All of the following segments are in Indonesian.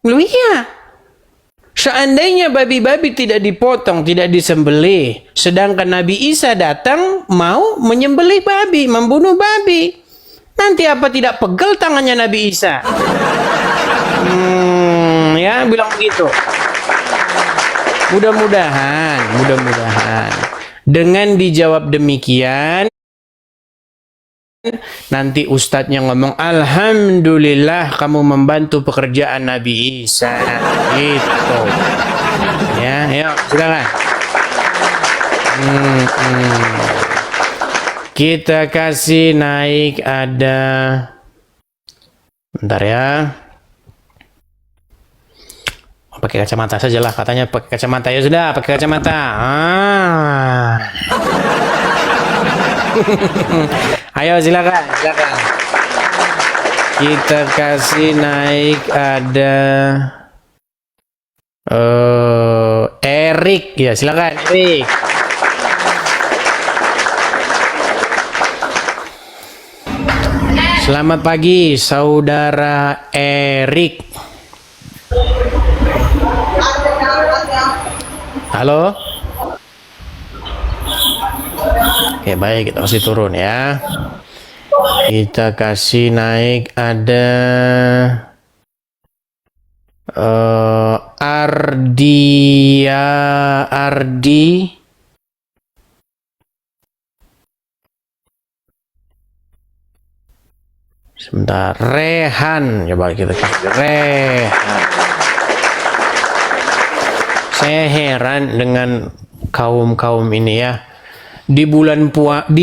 Loh iya. Seandainya babi-babi tidak dipotong, tidak disembelih, sedangkan Nabi Isa datang mau menyembelih babi, membunuh babi, nanti apa tidak pegel tangannya Nabi Isa? Ya, bilang begitu. Mudah-mudahan dengan dijawab demikian, nanti ustadznya ngomong, alhamdulillah kamu membantu pekerjaan Nabi Isa. Gitu. Ya, ayo silakan. Kita kasih naik ada. Bentar ya. Pakai kacamata sajalah, katanya pakai kacamata. Ya sudah, pakai kacamata. Ayo silakan. Kita kasih naik ada Erik, ya silakan Erik. Selamat pagi saudara Erik. Halo. Oke, baik, kita kasih turun ya. Kita kasih naik ada Ardi. Sebentar, Rehan. Coba kita kasih Rehan. Saya heran dengan kaum ini ya. Di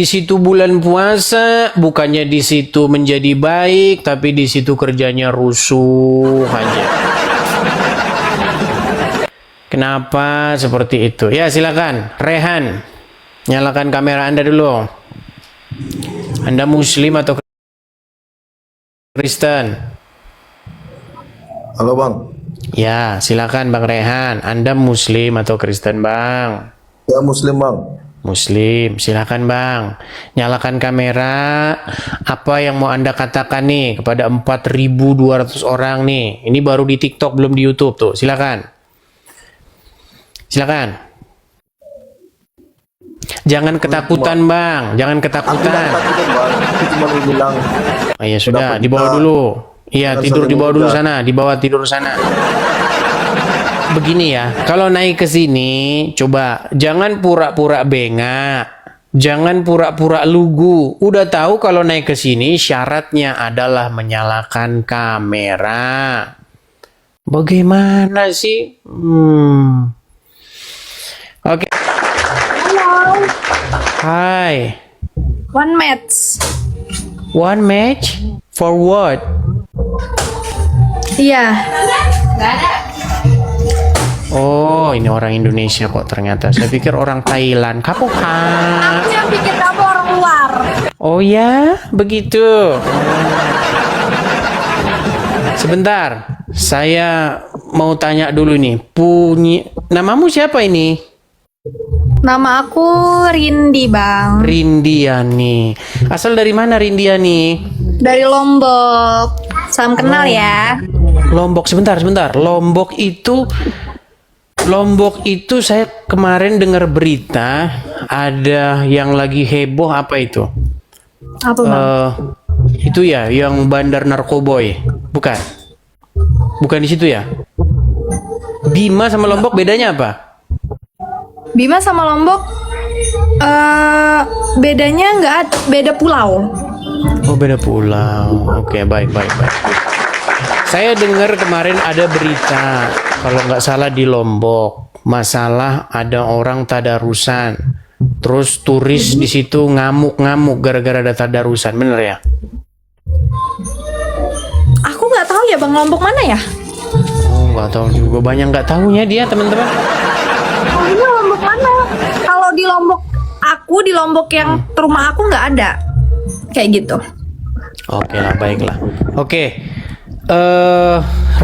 situ bulan puasa, bukannya di situ menjadi baik, tapi di situ kerjanya rusuh aja. Kenapa seperti itu? Ya silakan, Rehan, nyalakan kamera Anda dulu. Anda Muslim atau Kristen? Halo Bang. Ya silakan Bang Rehan. Anda Muslim atau Kristen Bang? Ya Muslim Bang. Muslim, silakan Bang. Nyalakan kamera. Apa yang mau Anda katakan nih kepada 4.200 orang nih? Ini baru di TikTok, belum di YouTube tuh. Silakan. Silakan. Jangan ketakutan Bang, jangan ketakutan. Oh ya sudah, dibawa dulu. Iya, tidur di bawah dulu sana, di bawah tidur sana. Begini ya, kalau naik ke sini, coba jangan pura-pura bengak, jangan pura-pura lugu. Udah tahu kalau naik ke sini syaratnya adalah menyalakan kamera. Bagaimana sih? Oke. Halo. Hai. One match. One match? For what? Iya. Oh, ini orang Indonesia kok ternyata. Saya pikir orang Thailand. Kamu Aku yang pikir kamu orang luar. Oh ya, begitu. Sebentar, saya mau tanya dulu nih. Namamu siapa ini? Nama aku Rindi, Bang. Rindiani. Asal dari mana Rindiani? Dari Lombok. Salam kenal ya. Lombok, sebentar. Lombok itu saya kemarin dengar berita ada yang lagi heboh, apa itu? Apa, Bang? Itu ya yang bandar narkoboy, bukan? Bukan di situ ya? Bima sama Lombok bedanya apa? Bima sama Lombok bedanya nggak ada, beda pulau. Oh, beda pulau. Oke, baik. Saya dengar kemarin ada berita, kalau nggak salah di Lombok, masalah ada orang tadarusan, terus turis di situ ngamuk-ngamuk gara-gara ada tadarusan, bener ya? Aku nggak tahu ya, Bang, Lombok mana ya? Oh, nggak tahu juga, banyak nggak tahunya dia teman-teman. Oh, ini Lombok mana? Kalau di Lombok yang rumah aku nggak ada kayak gitu. Oke lah, baiklah. Oke,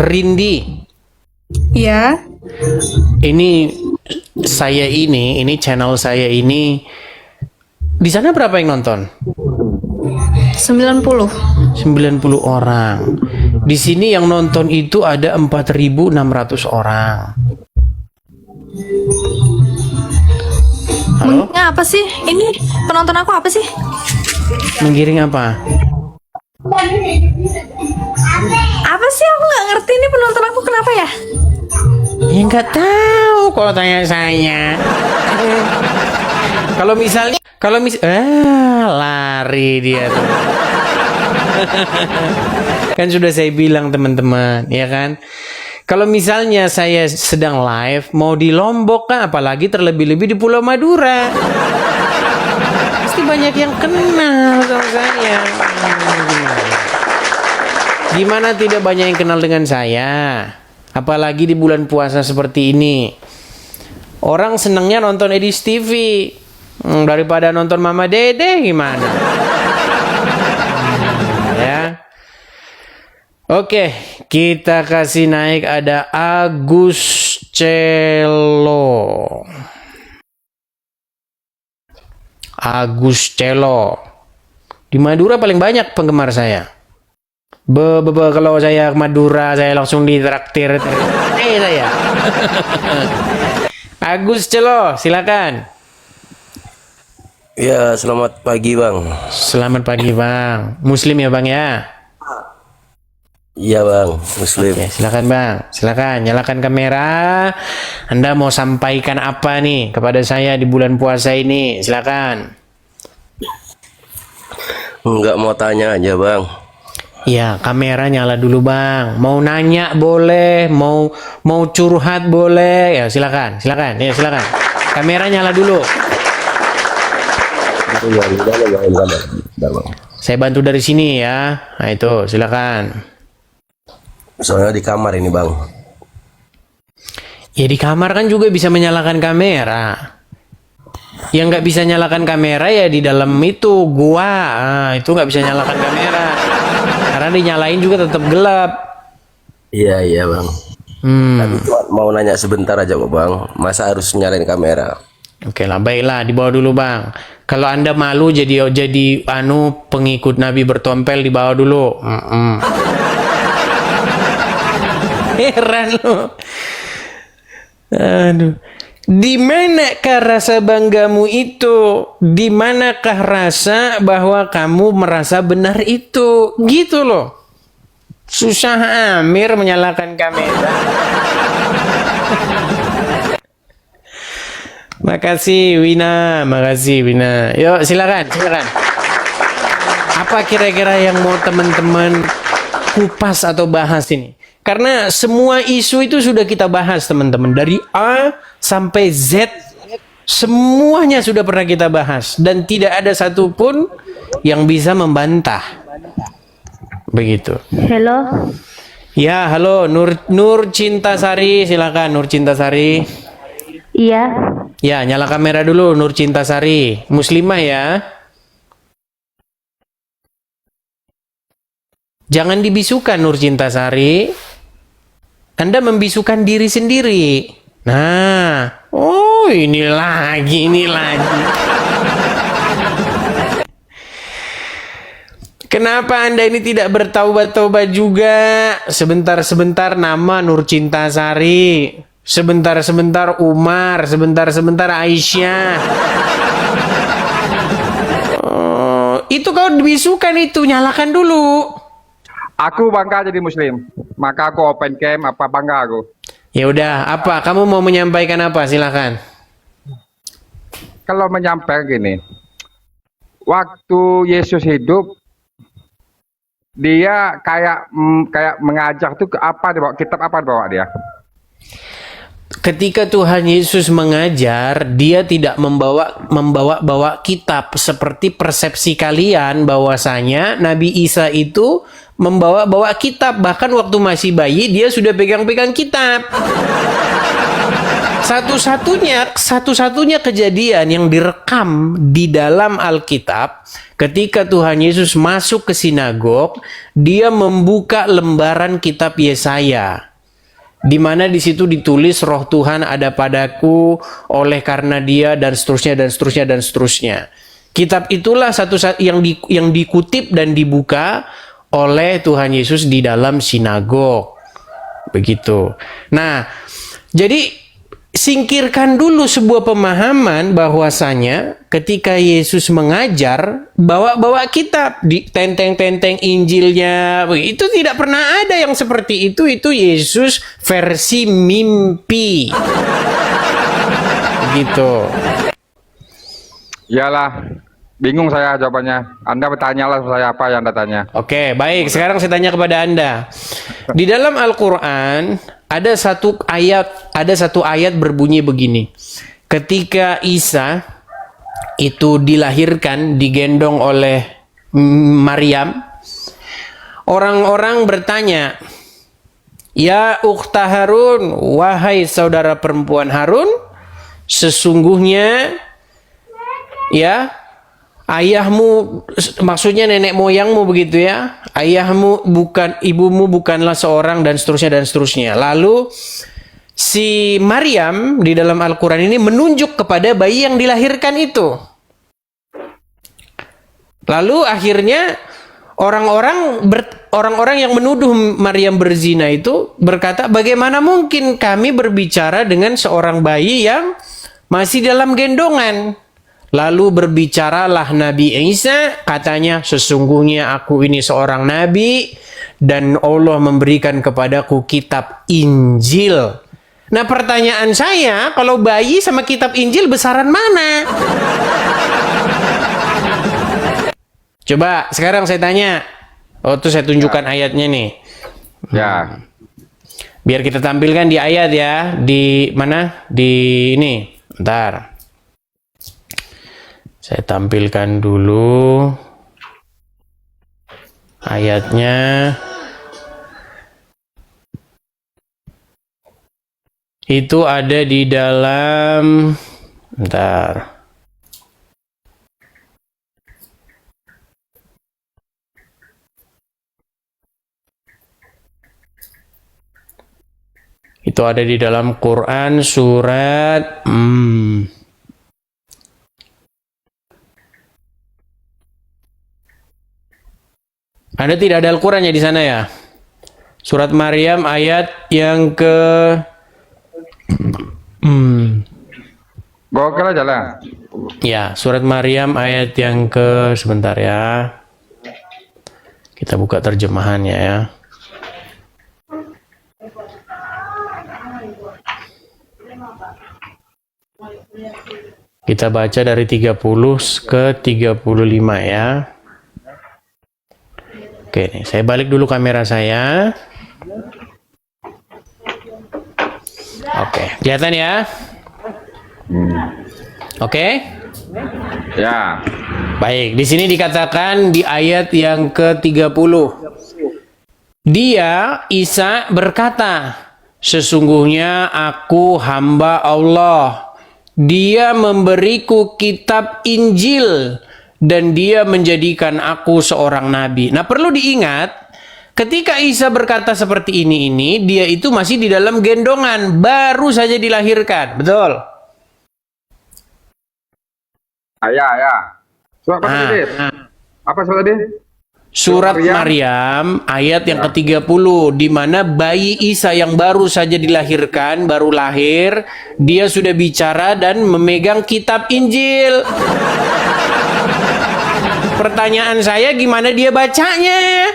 Rindi. Iya. Ini channel saya ini. Di sana berapa yang nonton? 90. 90 orang. Di sini yang nonton itu ada 4.600 orang. Halo? Menggiring apa sih? Ini penonton aku apa sih? Menggiring apa? Apa sih? Aku nggak ngerti ini penonton aku kenapa ya? Ya nggak tahu kalau tanya saya. Kalau lari dia tuh. Kan sudah saya bilang teman-teman, ya kan? Kalau misalnya saya sedang live mau di Lombok kan, apalagi terlebih-lebih di Pulau Madura, pasti banyak yang kenal sama saya. Gimana tidak banyak yang kenal dengan saya? Apalagi di bulan puasa seperti ini. Orang senangnya nonton Edis TV daripada nonton Mama Dede gimana? Ya. Oke, kita kasih naik ada Agus Celo. Agus Celo. Di Madura paling banyak penggemar saya. Kalau saya ke Madura saya langsung ditraktir. Saya. Agus Celo, silakan. Ya, selamat pagi Bang. Selamat pagi Bang. Muslim ya Bang ya? Iya Bang, Muslim. Oke, silakan Bang. Silakan nyalakan kamera. Anda mau sampaikan apa nih kepada saya di bulan puasa ini? Silakan. Enggak, mau tanya aja Bang. Ya, kamera nyala dulu Bang. Mau nanya boleh, mau curhat boleh. Ya, silakan. Silakan. Ya, silakan. Kamera nyala dulu. Saya bantu dari sini ya. Nah, itu, silakan. Soalnya di kamar ini Bang. Ya di kamar kan juga bisa menyalakan kamera. Yang nggak bisa nyalakan kamera ya di dalam itu gua. Nah, itu nggak bisa nyalakan kamera. Karena dinyalain juga tetap gelap. Iya Bang. Tapi cuma mau nanya sebentar aja kok Bang. Masa harus nyalain kamera? Oke lah, baiklah, dibawa dulu Bang. Kalau Anda malu jadi pengikut Nabi bertompel, dibawa dulu. Heran lo. Aduh. Di manakah rasa banggamu itu? Di manakah rasa bahwa kamu merasa benar itu? Gitu loh. Susah Amir menyalakan kamera. Makasih Wina. Yuk silakan. Apa kira-kira yang mau teman-teman kupas atau bahas ini? Karena semua isu itu sudah kita bahas teman-teman. Dari A sampai Z semuanya sudah pernah kita bahas. Dan tidak ada satupun yang bisa membantah. Begitu. Halo. Ya, halo Nur Cintasari, silakan Nur Cintasari. Iya. Ya, nyala kamera dulu Nur Cintasari. Muslimah ya. Jangan dibisukan Nur Cintasari. Anda membisukan diri sendiri. Nah, ini lagi. Kenapa Anda ini tidak bertaubat-taubat juga? Sebentar-sebentar nama Nur Cintasari. Sebentar-sebentar Umar. Sebentar-sebentar Aisyah. Itu kau dibisukan itu. Nyalakan dulu. Aku bangga jadi Muslim, maka aku open cam, apa bangga aku. Ya udah, apa? Kamu mau menyampaikan apa? Silakan. Kalau menyampaikan gini, waktu Yesus hidup, dia kayak mengajak tuh ke apa dibawa, kitab apa dibawa dia? Ketika Tuhan Yesus mengajar, dia tidak membawa kitab seperti persepsi kalian bahwasanya Nabi Isa itu membawa kitab. Bahkan waktu masih bayi dia sudah pegang-pegang kitab. Satu-satunya kejadian yang direkam di dalam Alkitab ketika Tuhan Yesus masuk ke sinagog, dia membuka lembaran kitab Yesaya. Di mana di situ ditulis roh Tuhan ada padaku oleh karena dia dan seterusnya. Kitab itulah satu yang dikutip dan dibuka oleh Tuhan Yesus di dalam sinagog. Begitu. Nah, jadi singkirkan dulu sebuah pemahaman bahwasanya ketika Yesus mengajar bawa kitab di tenteng-tenteng Injilnya, itu tidak pernah ada yang seperti itu. Itu Yesus versi mimpi. Gitu. Iyalah, bingung saya jawabannya. Anda bertanyalah saya apa yang Anda tanya. Oke, baik. Sekarang saya tanya kepada Anda. Di dalam Al-Quran ada satu ayat berbunyi begini. Ketika Isa itu dilahirkan, digendong oleh Maryam, orang-orang bertanya, "Ya ukhta Harun, wahai saudara perempuan Harun, sesungguhnya ya ayahmu, maksudnya nenek moyangmu begitu ya, ibumu bukanlah seorang," dan seterusnya. Lalu si Maryam di dalam Al-Quran ini menunjuk kepada bayi yang dilahirkan itu. Lalu akhirnya orang-orang yang menuduh Maryam berzina itu berkata, bagaimana mungkin kami berbicara dengan seorang bayi yang masih dalam gendongan? Lalu berbicaralah Nabi Isa, katanya, sesungguhnya aku ini seorang nabi dan Allah memberikan kepadaku kitab Injil. Nah, pertanyaan saya, kalau bayi sama kitab Injil besaran mana? Coba sekarang saya tanya. Oh, tuh saya tunjukkan ayatnya nih. Ya. Biar kita tampilkan di ayat ya. Di mana? Di ini. Bentar. Saya tampilkan dulu ayatnya. Itu ada di dalam, bentar. Itu ada di dalam Quran surat Anda tidak ada Al-Qurannya di sana ya? Surat Maryam ayat yang ke Gokil aja lah. Ya, surat Maryam ayat yang ke, sebentar ya. Kita buka terjemahannya ya. Kita baca dari 30 ke 35 ya. Oke, nih, saya balik dulu kamera saya. Oke, kelihatan ya? Oke? Ya. Baik, di sini dikatakan di ayat yang ke-30. Dia, Isa, berkata, sesungguhnya aku hamba Allah. Dia memberiku kitab Injil dan dia menjadikan aku seorang nabi. Nah, perlu diingat, ketika Isa berkata seperti ini, dia itu masih di dalam gendongan, baru saja dilahirkan. Betul? Ya. Surat apa tadi? Apa surat tadi? Surat Maryam ayat yang ke-30, di mana bayi Isa yang baru saja dilahirkan, baru lahir, dia sudah bicara dan memegang kitab Injil. Pertanyaan saya, gimana dia bacanya?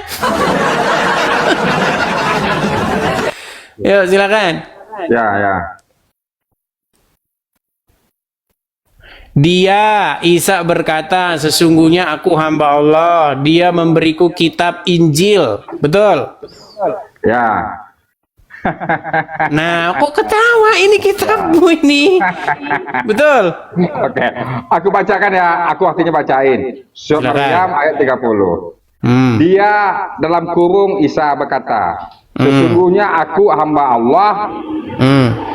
Yuk, silakan. Ya. Dia, Isa berkata, sesungguhnya aku hamba Allah. Dia memberiku kitab Injil. Betul? Ya. Nah, kok ketawa, ini kitabmu ini. Betul? Oke. Aku bacakan ya, aku artinya bacain. Surat Silakan. Maryam ayat 30. Dia dalam kurung Isa berkata, sesungguhnya aku hamba Allah.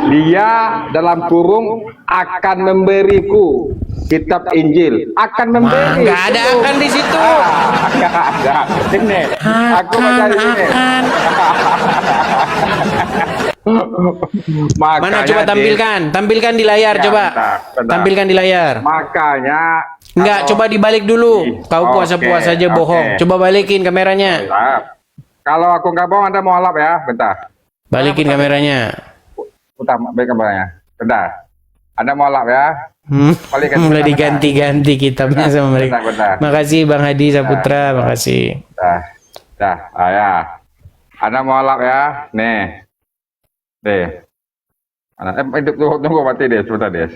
Dia dalam kurung akan memberiku kitab Injil. Akan memberi. Nggak ada akan di situ. Nggak ada. Ini. Aku baca di sini. Mana coba tampilkan di layar, Ya, coba. bentar. Tampilkan di layar. Makanya Enggak, coba dibalik dulu. Kau puasa-puasa aja bohong. Coba balikin kameranya. Siap. Kalau aku nggak bohong, Anda mau alap ya? Bentar. Balikin kameranya. Putar balik kameranya. Bentar. Anda mau alap ya? Balikan. Mulai diganti-ganti kitabnya sama mereka. Bentar. Makasih Bang Hadi Saputra, makasih. Dah, ya. Anda mau alap ya? Nih. Tunggu mati deh, sebentar deh.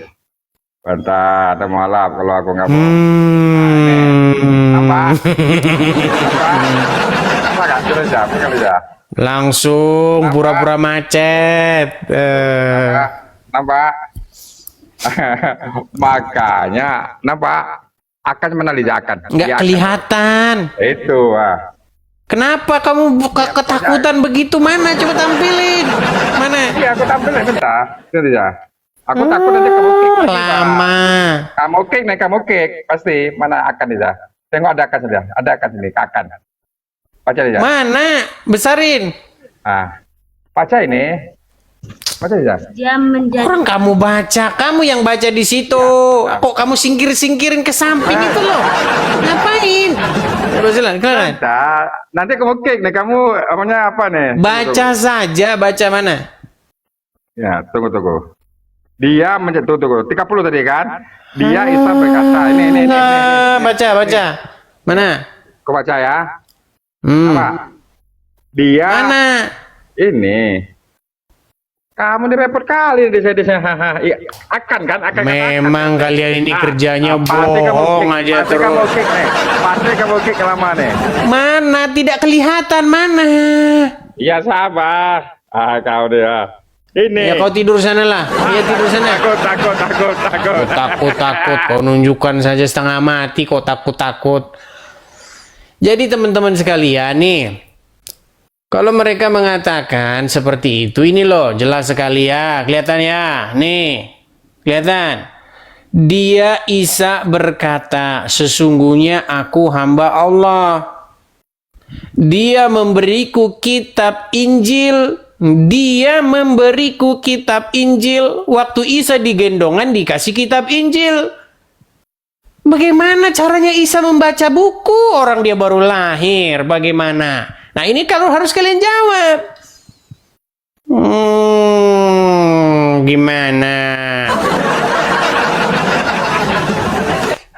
Bentar, Anda mau alap kalau aku nggak bohong. Apa? Apa kan? Kali ya. Langsung pura-pura macet. Nampak? Makanya, nampak? Akan menaliza akan. Nggak Dia kelihatan. Itu, Kenapa kamu buka ketakutan begitu? Mana? Coba tampilin. Mana? Iya, aku tampilin bentar. Itu ya. Aku takut nanti kamu kick. Lama. Kamu kick. Pasti. Mana akan Diza? Tengok ada akan saja. Ada akan sini, akan. Baca Diza. Mana? Besarin. Baca ini. Baca Diza. Dia menjadi Orang kamu baca, kamu yang baca di situ. Kok kamu singkirin ke samping itu loh? Ngapain? Coba silakan. Nanti kamu kick nih. Kamu namanya apa nih? Baca saja, baca mana? Ya, tunggu. Dia tunggu. 30 tadi kan? Dia Isa berkata, ini. Baca. Mana? Kau baca ya? Apa? Dia. Mana? Ini. Kamu di repot kali di saya. Iya, akan. Memang kalian ini kerjanya Pasti kamu bohong kick. aja Pasti kamu terus. kick nih. Pasti kamu kick lama nih. Mana? Tidak kelihatan mana? Iya sabar. Kau dia. Ini. Ya kau tidur sana lah. Iya tidur sana. Takut. Kau nunjukkan saja setengah mati. Kau takut. Jadi teman-teman sekalian nih. Kalau mereka mengatakan seperti itu, ini loh jelas sekali ya, kelihatan ya, nih, kelihatan. Dia Isa berkata, sesungguhnya aku hamba Allah. Dia memberiku kitab Injil. Dia memberiku kitab Injil. Waktu Isa digendongan dikasih kitab Injil. Bagaimana caranya Isa membaca buku? Orang dia baru lahir, bagaimana? Nah ini kalau harus kalian jawab. Gimana?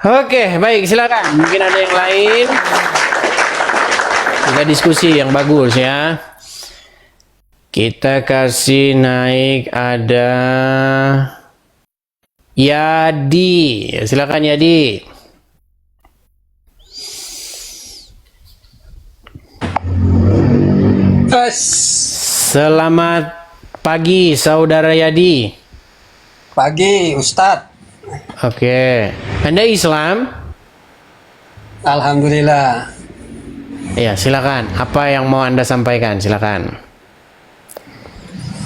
Oke, baik silakan. Mungkin ada yang lain. Kita diskusi yang bagus ya. Kita kasih naik ada Yadi. Silakan Yadi. Selamat pagi, Saudara Yadi. Pagi, Ustadz. Oke. Anda Islam? Alhamdulillah. Ya, silakan. Apa yang mau Anda sampaikan? Silakan.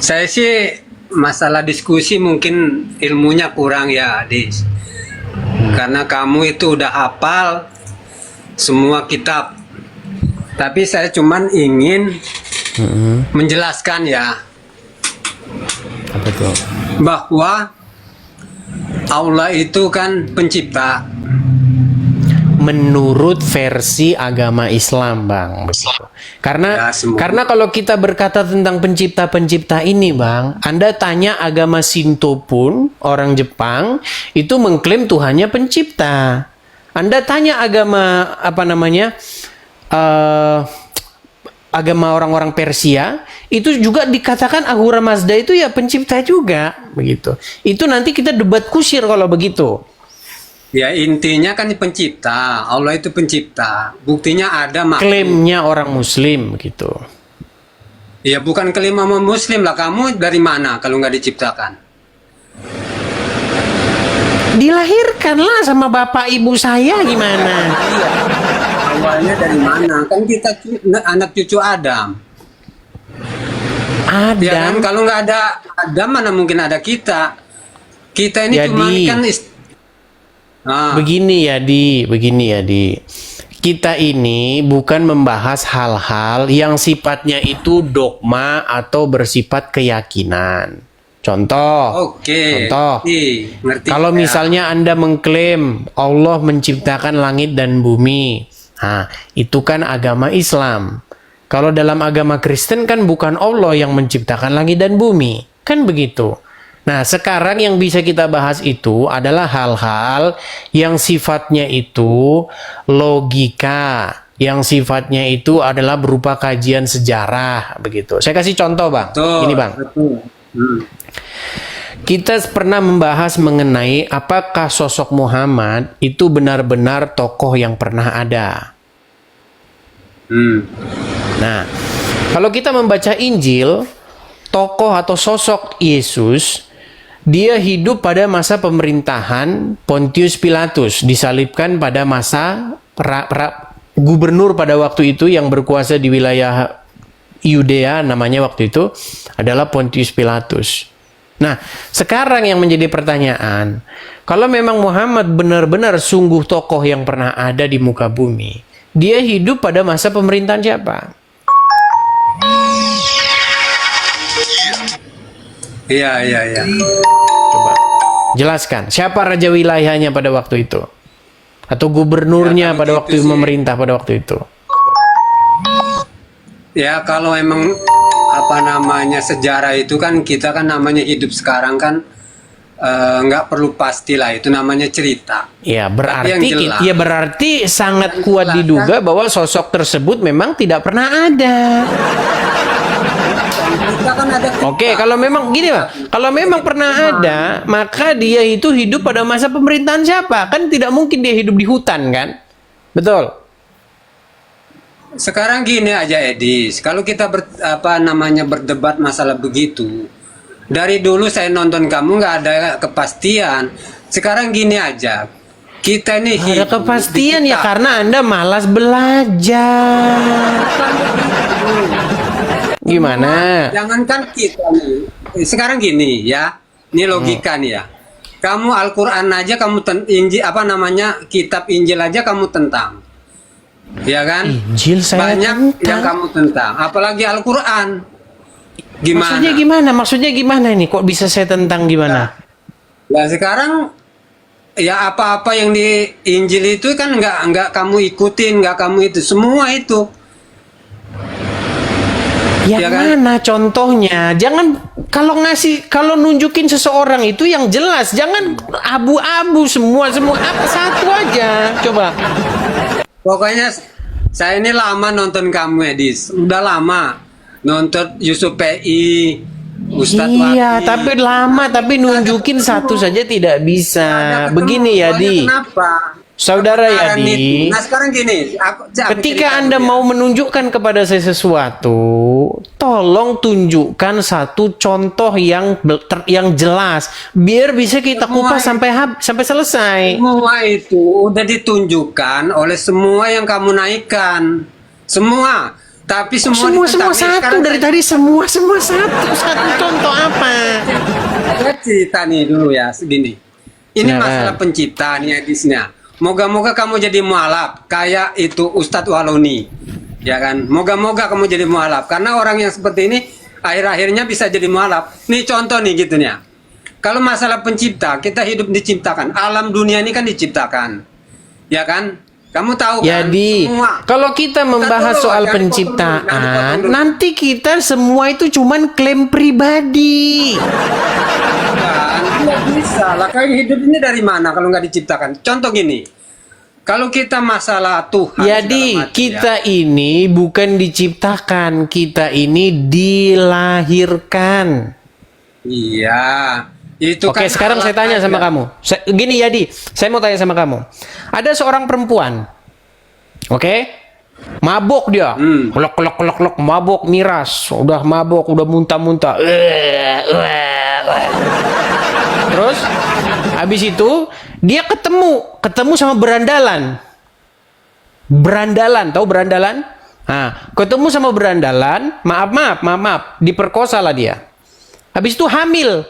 Saya sih masalah diskusi mungkin ilmunya kurang ya, Adis. Karena kamu itu udah hafal semua kitab. Tapi saya cuman ingin menjelaskan ya. Apa tuh? Bahwa Allah itu kan pencipta. Menurut versi agama Islam, Bang. Begitu. Karena Ya, karena kalau kita berkata tentang pencipta-pencipta ini, Bang, Anda tanya agama Shinto pun, orang Jepang itu mengklaim Tuhannya pencipta. Anda tanya agama apa namanya? Agama orang-orang Persia itu juga dikatakan Ahura Mazda itu ya pencipta juga, begitu. Itu nanti kita debat kusir kalau begitu. Ya intinya kan pencipta. Allah itu pencipta. Buktinya ada makhluk. Klaimnya orang Muslim gitu. Ya bukan klaim sama Muslim lah. Kamu dari mana kalau nggak diciptakan? Dilahirkanlah sama bapak ibu saya gimana? Iya. Awalnya dari mana? Kan kita anak cucu Adam. Ya kan? Adam. Kalau nggak ada Adam mana mungkin ada kita? Kita ini Jadi, cuma kan begini ya di. Kita ini bukan membahas hal-hal yang sifatnya itu dogma atau bersifat keyakinan. Contoh. Oke. Contoh. Ngerti. Kalau Ya. misalnya Anda mengklaim Allah menciptakan langit dan bumi, nah, itu kan agama Islam. Kalau dalam agama Kristen kan bukan Allah yang menciptakan langit dan bumi, kan begitu. Nah, sekarang yang bisa kita bahas itu adalah hal-hal yang sifatnya itu logika, yang sifatnya itu adalah berupa kajian sejarah, begitu. Saya kasih contoh, Bang. Betul, Ini, Bang. betul. Kita pernah membahas mengenai apakah sosok Muhammad itu benar-benar tokoh yang pernah ada. Nah, kalau kita membaca Injil, tokoh atau sosok Yesus, dia hidup pada masa pemerintahan Pontius Pilatus, disalibkan pada masa gubernur pada waktu itu yang berkuasa di wilayah Yudea, namanya waktu itu adalah Pontius Pilatus. Nah, sekarang yang menjadi pertanyaan, kalau memang Muhammad benar-benar sungguh tokoh yang pernah ada di muka bumi, dia hidup pada masa pemerintahan siapa? Iya. Coba jelaskan, siapa raja wilayahnya pada waktu itu? Atau gubernurnya pada waktu memerintah pada waktu itu? Ya, kalau emang sejarah itu kan kita kan namanya hidup sekarang kan nggak perlu pastilah, itu namanya cerita. Ya, Tapi yang jelas- berarti sangat kuat diduga bahwa sosok tersebut memang tidak pernah ada. Kita kan ada Oke, kalau memang gini, Pak. Kalau memang pernah ada, maka dia itu hidup pada masa pemerintahan siapa? Kan tidak mungkin dia hidup di hutan, kan? Betul. Sekarang gini aja, Edis, kalau kita berdebat masalah begitu, dari dulu saya nonton kamu nggak ada kepastian. Sekarang gini aja, kita ini Ada hidup kepastian di ya kita. karena Anda malas belajar. Gimana? Jangankan kita nih, sekarang gini ya, ini logika nih ya. Kamu Al-Quran aja kamu kitab Injil aja kamu tentang, ya kan? Injil saya Banyak tentang. yang kamu tentang, apalagi Al-Quran. Gimana? Maksudnya gimana ini? Kok bisa saya tentang gimana? Ya sekarang ya apa-apa yang di Injil itu kan nggak kamu ikutin, nggak kamu itu semua itu. Yang Ya kan? mana contohnya? Jangan kalau nunjukin seseorang itu yang jelas, jangan abu-abu semua apa satu aja. Coba. Pokoknya saya ini lama nonton kamu, Edis, udah lama nonton Yusuf PI, Ustadz Iya, Wati. tapi lama, tapi nunjukin satu saja tidak bisa. Begini ya, Di. Kenapa? Saudara ya, Kemarin Di. itu. Nah sekarang gini, aku Ketika cerita Anda dulu ya. mau menunjukkan kepada saya sesuatu, tolong tunjukkan satu contoh yang jelas, biar bisa kita Semua kupas sampai selesai. Semua itu udah ditunjukkan oleh semua yang kamu naikkan, semua. Tapi semua Semua ditentang. satu Sekarang dari tadi semua satu contoh apa? saya cerita nih dulu ya, segini. Ini Silakan. masalah penciptaan ya, Edisnya. Moga-moga kamu jadi mualaf kayak itu Ustadz Waloni, ya kan? Moga-moga kamu jadi mualaf karena orang yang seperti ini akhir-akhirnya bisa jadi mualaf. Nih contoh nih gitunya. Kalau masalah pencipta, kita hidup diciptakan. Alam dunia ini kan diciptakan, ya kan? Kamu tahu kan? Jadi, Semua. kalau kita membahas dulu, soal jangan penciptaan, potong dulu. nanti kita semua itu cuman klaim pribadi. Kan, nggak bisa lah. Kayak hidup ini dari mana kalau nggak diciptakan? Contoh gini, kalau kita masalah Tuhan, Jadi segala macam, kita ya. ini bukan diciptakan, kita ini dilahirkan. Iya, itu Oke, kan sekarang saya alat tanya sama aja. kamu. Gini Yadi, saya mau tanya sama kamu. Ada seorang perempuan, oke? Mabok dia, kelok, mabok miras, udah mabok, udah muntah-muntah. Terus, habis itu dia ketemu sama berandalan. Berandalan, tahu berandalan? Nah, ketemu sama berandalan, maaf, diperkosa lah dia. Habis itu hamil.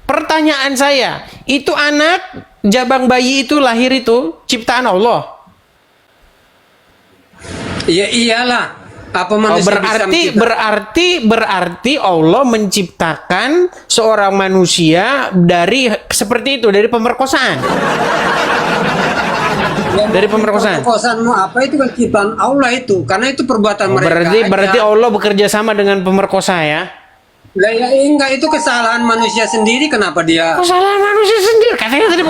Pertanyaan saya, itu anak jabang bayi itu lahir itu ciptaan Allah? Iya iyalah. Apa Oh, manusia bisa berarti Allah menciptakan seorang manusia dari seperti itu, dari pemerkosaan. Dari pemerkosaan. Perkosaanmu apa itu kan ciptaan Allah itu, karena itu perbuatan mereka. Berarti Allah bekerja sama dengan pemerkosa ya? Lah ya enggak, itu kesalahan manusia sendiri, kenapa dia? Kesalahan manusia sendiri. Katanya tadi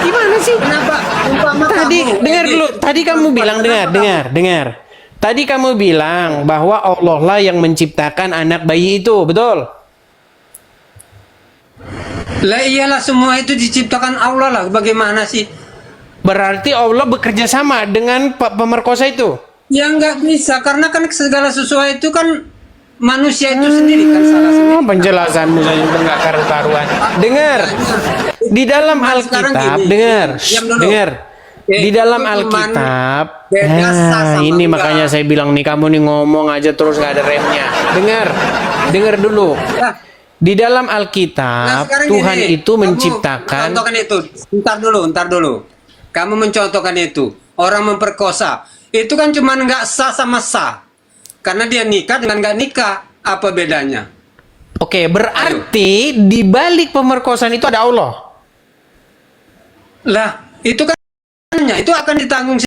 gimana sih? Kenapa? Umpama Tadi kamu, dengar Edi, dulu. Tadi kamu bilang dengar. Tadi kamu bilang bahwa Allah lah yang menciptakan anak bayi itu, betul? Lah iyalah, semua itu diciptakan Allah lah. Bagaimana sih? Berarti Allah bekerja sama dengan pemerkosa itu. Ya nggak bisa, karena kan segala sesuatu itu kan manusia itu sendiri kan salah sendiri. Penjelasanmu saja udah nggak karu-karuan. Dengar. Di dalam Sekarang Alkitab, gini, dengar. diam dulu. Dengar. Di dalam Itu cuman Alkitab, beda sah sama ini enggak. makanya saya bilang nih, kamu nih ngomong aja terus nggak ada remnya. Dengar dulu. Nah, Di dalam nah Alkitab, sekarang Tuhan gini, itu kamu menciptakan. mencontohkan itu. Ntar dulu. Kamu mencontohkan itu. Orang memperkosa. Itu kan cuma nggak sah sama sah. Karena dia nikah dengan nggak nikah. Apa bedanya? Oke, berarti di balik pemerkosaan itu ada Allah. Lah, itu kan itu akan ditanggung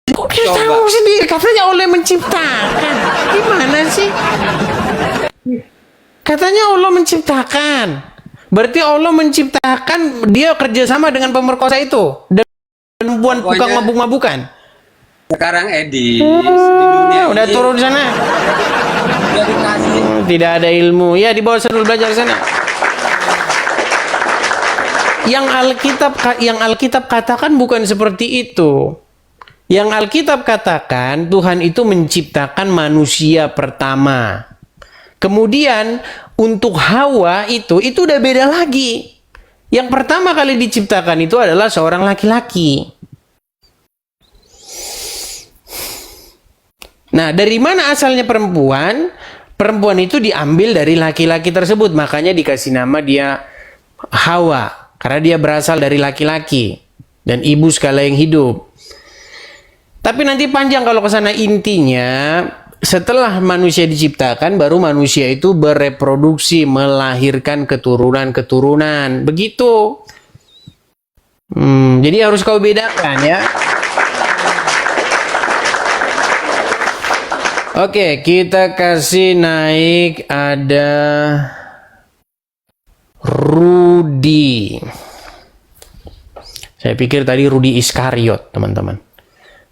Kok dia tahu sendiri? Katanya Allah menciptakan. Gimana sih? Katanya Allah menciptakan. Berarti Allah menciptakan, dia kerjasama dengan pemerkosa itu. Dan perempuan Pokoknya- tukang mabuk-mabukan. sekarang Edi. Di dunia Udah ini turun di sana. dia dikasih. Tidak ada ilmu. Ya, di bawah sana belajar di sana. Yang Alkitab katakan bukan seperti itu. Yang Alkitab katakan Tuhan itu menciptakan manusia pertama. Kemudian untuk Hawa itu udah beda lagi. Yang pertama kali diciptakan itu adalah seorang laki-laki. Nah, dari mana asalnya perempuan? Perempuan itu diambil dari laki-laki tersebut, makanya dikasih nama dia Hawa, karena dia berasal dari laki-laki dan ibu segala yang hidup. Tapi nanti panjang kalau ke sana. Intinya, setelah manusia diciptakan, baru manusia itu bereproduksi, melahirkan keturunan-keturunan. Begitu. Jadi harus kau bedakan ya. Oke, kita kasih naik ada Rudi. Saya pikir tadi Rudi Iskariot, teman-teman.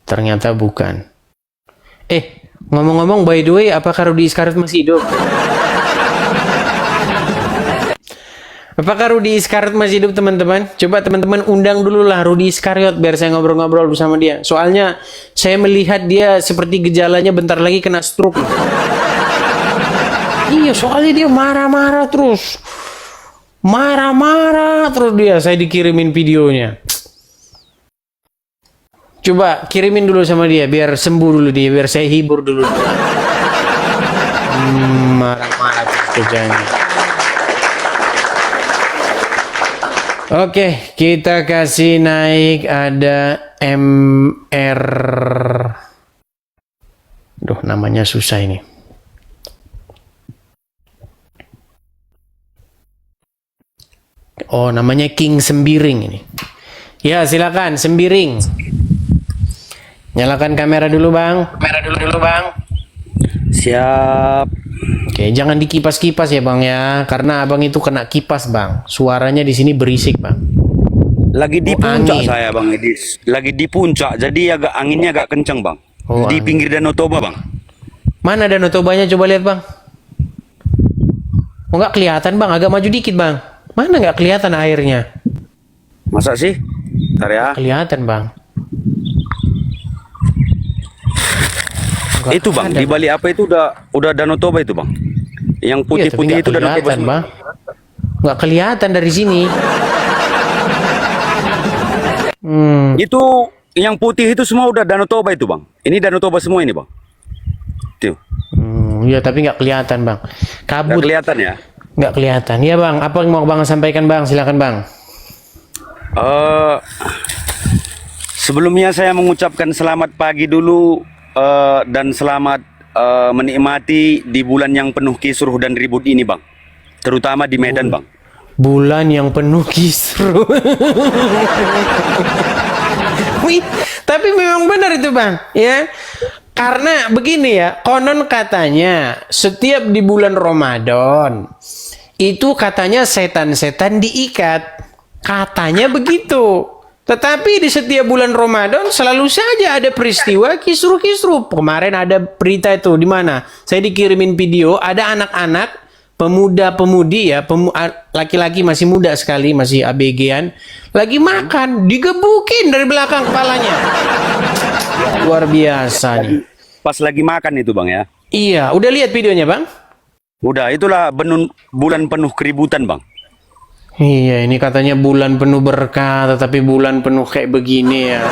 Ternyata bukan. Ngomong-ngomong, by the way, apakah Rudi Iskariot masih hidup? Apakah Rudi Iskariot masih hidup, teman-teman? Coba teman-teman undang dulu lah Rudi Iskariot biar saya ngobrol-ngobrol bersama dia. Soalnya saya melihat dia seperti gejalanya bentar lagi kena stroke. Iya, soalnya dia marah-marah terus. Marah-marah terus dia. Saya dikirimin videonya. Coba kirimin dulu sama dia biar sembuh dulu dia, biar saya hibur dulu. Marah-marah terus kerjanya. Oke, kita kasih naik ada MR. Duh, namanya susah ini. Oh, namanya King Sembiring ini. Ya, silakan Sembiring. Nyalakan kamera dulu, Bang. Siap. Oke, jangan dikipas-kipas ya, Bang ya, karena Abang itu kena kipas, Bang. Suaranya di sini berisik, Bang. Lagi di Oh, puncak angin. saya Bang Edis. Lagi di puncak, jadi agak anginnya agak kencang Bang. Oh, Di angin. pinggir Danau Toba Bang. Mana Danau Tobanya, coba lihat, Bang. Oh, nggak kelihatan, Bang. Agak maju dikit, Bang. Mana nggak kelihatan airnya? Masa sih? Ntar ya. Kelihatan, Bang. Nggak Itu Bang, ada, di balik apa itu udah Danau Toba itu Bang. Yang Iya, tapi putih-putih nggak itu Danau Toba kelihatan, semua. Bang. Nggak kelihatan dari sini. Itu yang putih itu semua udah Danau Toba itu Bang. Ini Danau Toba semua ini Bang. Tuh. Iya, tapi nggak kelihatan, Bang. Nggak Kabut. kelihatan ya. Nggak kelihatan. Iya, Bang. Apa yang mau Bang sampaikan, Bang? Silakan, Bang. Sebelumnya saya mengucapkan selamat pagi dulu dan selamat menikmati di bulan yang penuh kisruh dan ribut ini bang, terutama di Medan bang. Bulan yang penuh kisruh. Wih, tapi memang benar itu bang, ya. Karena begini ya, konon katanya setiap di bulan Ramadan itu katanya setan-setan diikat, katanya begitu. Tetapi di setiap bulan Ramadan selalu saja ada peristiwa kisruh-kisruh. Kemarin ada berita itu di mana? Saya dikirimin video, ada anak-anak pemuda-pemudi ya, laki-laki masih muda sekali, masih ABG-an, lagi makan, digebukin dari belakang kepalanya. Luar biasa nih. Pas lagi makan itu bang ya. Iya, udah lihat videonya bang? Udah, itulah bulan penuh keributan bang. Iya, ini katanya bulan penuh berkah, tetapi bulan penuh kayak begini ya.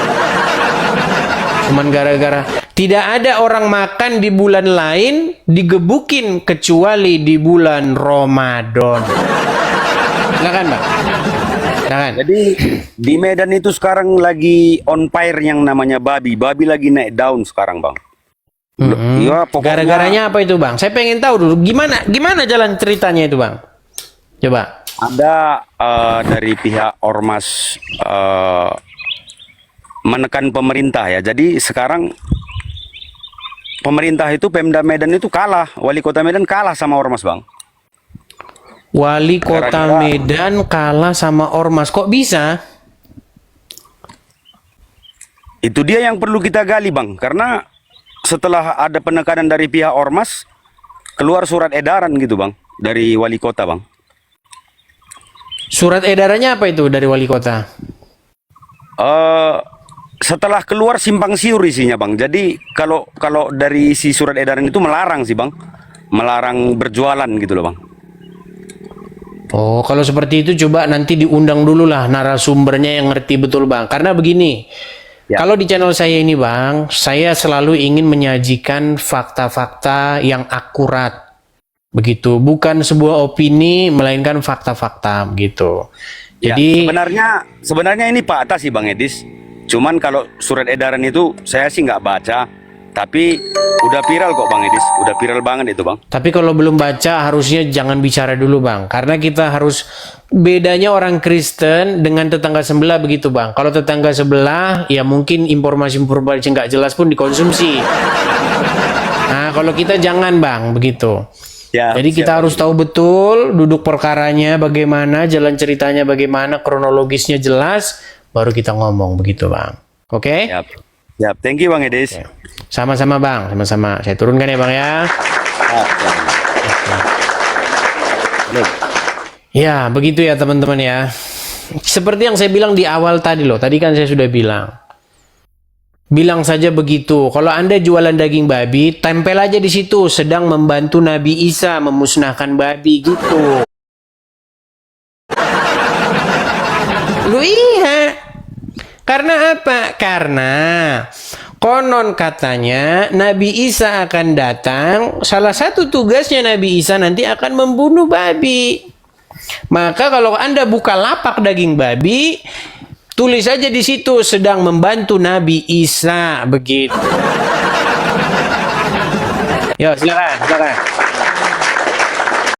Cuman gara-gara tidak ada orang makan di bulan lain digebukin kecuali di bulan Ramadan. Silakan bang. Silakan. Jadi di Medan itu sekarang lagi on fire yang namanya babi. Babi lagi naik daun sekarang bang. Ya, pokoknya Gara-garanya apa itu bang? Saya pengen tahu dulu gimana jalan ceritanya itu bang. Coba. ada dari pihak ormas menekan pemerintah ya. Jadi sekarang pemerintah itu, Pemda Medan itu kalah, wali kota Medan kalah sama ormas bang. Wali kota Medan kalah sama ormas, kok bisa? Itu dia yang perlu kita gali bang, karena setelah ada penekanan dari pihak ormas, keluar surat edaran gitu bang, dari wali kota bang. Surat edarannya apa itu dari wali kota? Setelah keluar simpang siur isinya bang. Jadi kalau dari isi surat edaran itu melarang sih bang, melarang berjualan gitu loh bang. Oh, kalau seperti itu coba nanti diundang dulu lah narasumbernya yang ngerti betul bang. Karena begini, kalau di channel saya ini bang, saya selalu ingin menyajikan fakta-fakta yang akurat. Begitu, bukan sebuah opini, melainkan fakta-fakta begitu. Jadi sebenarnya ini fakta sih bang Edis. Cuman kalau surat edaran itu saya sih nggak baca, tapi udah viral kok bang Edis, udah viral banget itu bang. Tapi kalau belum baca harusnya jangan bicara dulu bang, karena kita harus bedanya orang Kristen dengan tetangga sebelah begitu bang. Kalau tetangga sebelah ya mungkin informasi-informasi nggak jelas pun dikonsumsi. Nah kalau kita jangan bang begitu. Ya, jadi kita harus tahu betul duduk perkaranya bagaimana, jalan ceritanya bagaimana, kronologisnya jelas, baru kita ngomong begitu bang. Oke? Siap, thank you bang Edis. Sama-sama bang, sama-sama. Saya turunkan ya bang ya. Ya, begitu ya teman-teman ya. Seperti yang saya bilang di awal tadi loh, tadi kan saya sudah bilang. Bilang saja begitu. Kalau Anda jualan daging babi, tempel aja di situ sedang membantu Nabi Isa memusnahkan babi gitu. Lu iya. Karena apa? Karena konon katanya Nabi Isa akan datang, salah satu tugasnya Nabi Isa nanti akan membunuh babi. Maka kalau Anda buka lapak daging babi, tulis saja di situ sedang membantu Nabi Isa begitu. Yo, silakan.